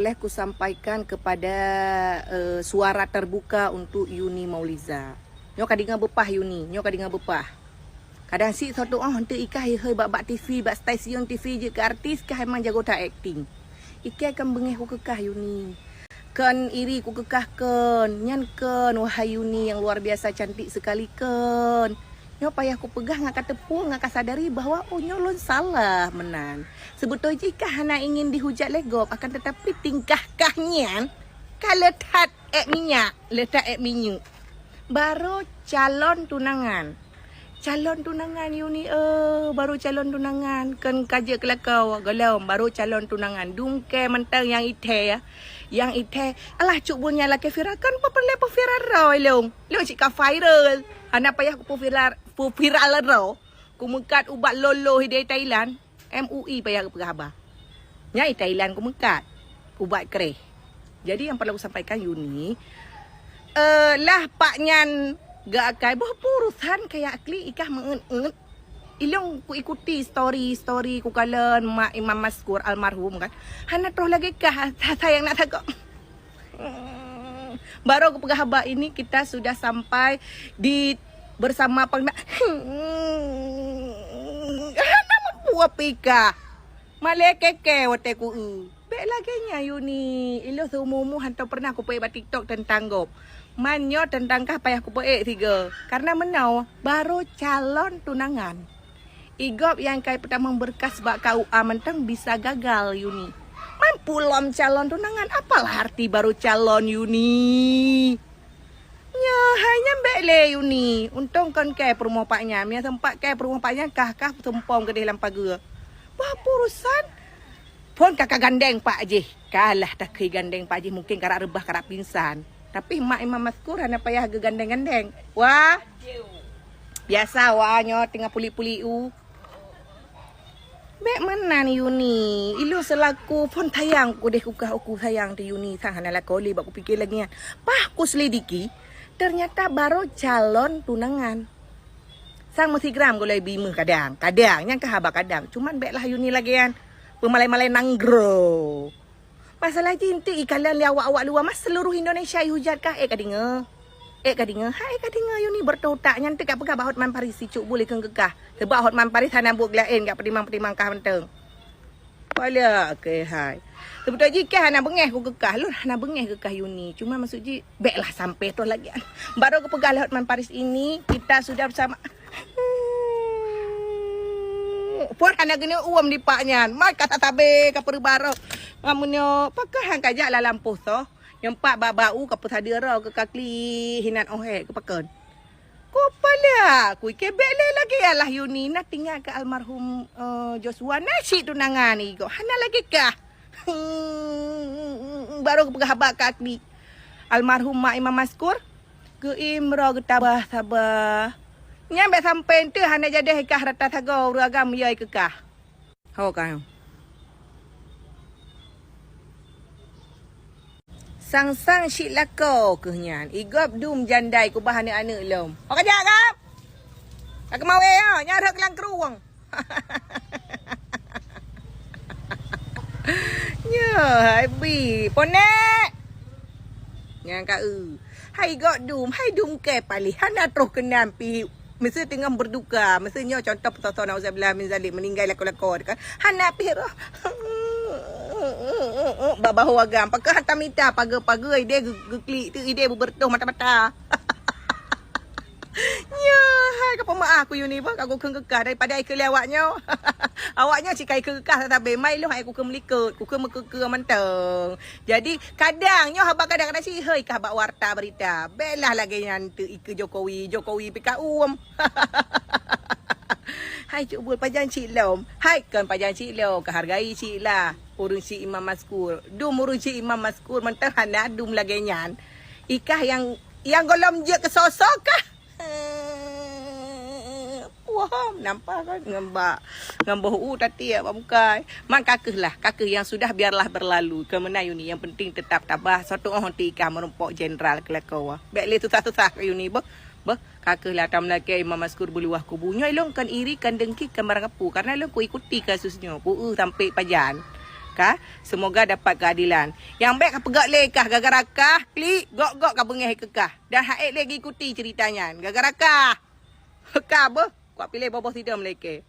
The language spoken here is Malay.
Boleh ku sampaikan kepada suara terbuka untuk Yuni Mauliza. Nyo kadinga bepah Yuni, nyo kadinga bepah. Kadang si satu hente ikah he bak TV, bak stasiun TV je ke artis kah memang jago tak acting. Ikai akan bengeh ku kekah Yuni. Kan iri ku kekah kan, nyan kan wahai Yuni yang luar biasa cantik sekali kan. Nyo payah ku pegah ngak tepung ngak sadari bahawa nyolon salah menan. Sebetulnya jika hana ingin dihujat legop akan tetapi tingkah kahnya kalau letak minyak, letak minyak. Baru calon tunangan. Calon tunangan Yuni baru calon tunangan kan kaja kelakau galau baru calon tunangan dungke mentang yang ite ya. Yang ite alah cuk bunya laki viral kan apa perlu viral raw long. Long cik ka viral. Ana payah ku viral raw. Ku mengkat ubat lolo hidai Thailand. MUI payah ke perhaba. Nyai Thailand ku mengkat ubat kereh. Jadi yang perlu aku sampaikan Yuni lah pak nyan gak akai berurusan kayak akli ikah mengen ilong ku ikuti story ku kalen mak Imam Maskur almarhum kan hana terus lagi kah sayang nak takut baru aku pegah haba ini kita sudah sampai di bersama pengna hana mampu apika malekeke wateku bek lagi nya Yuni ilo seumumu hantar pernah aku buat TikTok tentang gop manyo tentang kah payah aku buat tiga karena menau baru calon tunangan igop yang kai pertama berkas bak KUA mentang bisa gagal Yuni mampu lom calon tunangan apalah arti baru calon Yuni nya hanya bekle Yuni untung kan kai perumah paknya mia tempat kai perumah paknya kah sempom ke dalam pagar bah urusan pun kakak gandeng Pak Haji. Kalah tak ke gandeng Pak Haji mungkin karak rebah karak pingsan. Tapi mak Imam Maskur hana payah ke gandeng-gandeng. Wah. Biasa wah nyo tengah puli-puli Bek mana ni Yuni? Ilu selaku pun tayang ku deh kukah aku sayang tu Yuni sang hana lah koli bak ku fikir lagi kan. Pah ku selidiki ternyata baru calon tunangan. Sang mesti gram golai bima kadang. Kadang yang kehabak kadang. Cuman beklah Yuni lagi kan. Pemalai-malai nanggro. Masalah cinta ikalan awak-awak luar mas seluruh Indonesia hujat kah kadinga. Kadinga. Hai kadinga Yuni bertotak nyantik kat pegah bahot man Paris si cuk boleh ke gekah. Sebab hot man Paris hana buat lain kat pedimang-pedimang kah menteng. Wala ke hai. Sebetulnya jika hana bengeh ku gekah lu hana bengeh gekah Yuni. Cuma maksud ji beklah sampai tu lagi. Baru ke pegah hot man Paris ini kita sudah bersama pun hana gini uam di paknya. Mai kata tabe ka peribaro. Amunyo pakah hang kajak la lampu so. Yang pak babau ka pusadira ke kakli hinan ohe ke paken. Ko pala ku ke bele lagi alah Yuni nak tinggal ke almarhum Joshua nasi tunangan ni ko. Hana lagi kah? Baru ke pegah habak kakli. Almarhum mak Imam Maskur ke imro ke tabah sabah. Nyampe sampai tu hana jadi kah rata sagau ragam yai ke kah. Ho kah. Sang-sang syik lako ke nyan. Igop dum jandai ku bahan anak lom. Ho kerja kap. Aku mau ya, nyarek lang keruang. Nya, hai bi, ponek. Yang ka hai gok dum, hai dum ke pali hana terus kenam pi mesti tengah berduka, mestinya contoh pesoso nauzubillah min zalik meninggal lako-lako kan. Hana pi roh. Babahu agam, pakah hantar minta paga-paga ide geklik tu ide berbertuh mata-mata. Ya, hai apa mak aku Yuni bah aku kengkekah daripada ai kelawaknya. Awaknya cikai kekekah tak be mai lu aku ke melikut, ku ke mekeke manteng. Jadi kadangnya haba kadang-kadang si hei kah bak warta berita. Belah lagi nyantu ke Jokowi PKU. Hai cuk bul pajan cik lom. Hai kan pajan cik lom kehargai cik lah. Urung cik Imam Maskur. Dum urung cik Imam Maskur mentang hana dum lagi nyan. Ikah yang golom je ke sosok kah? Wah, nampak kan ngambah tadi ya bukai. Mak kakek yang sudah biarlah berlalu. Kemana Yuni yang penting tetap tabah satu orang tika merumpok jenderal kelakau. Baiklah susah-susah Yuni bah. Kakek lah tam lagi Imam Maskur buluah kubunya ilong kan iri kan dengki kan barang apu karena ilong ku ikuti kasusnya. Ku sampai pajan. kah? Semoga dapat keadilan. Yang baik kah pegak lekah gara-gara kah? Klik gok-gok kah bengih kekah. Dan haik lagi ikuti ceritanya. Gara-gara kah? Kah apa? Kau pilih boboh tidak meleke.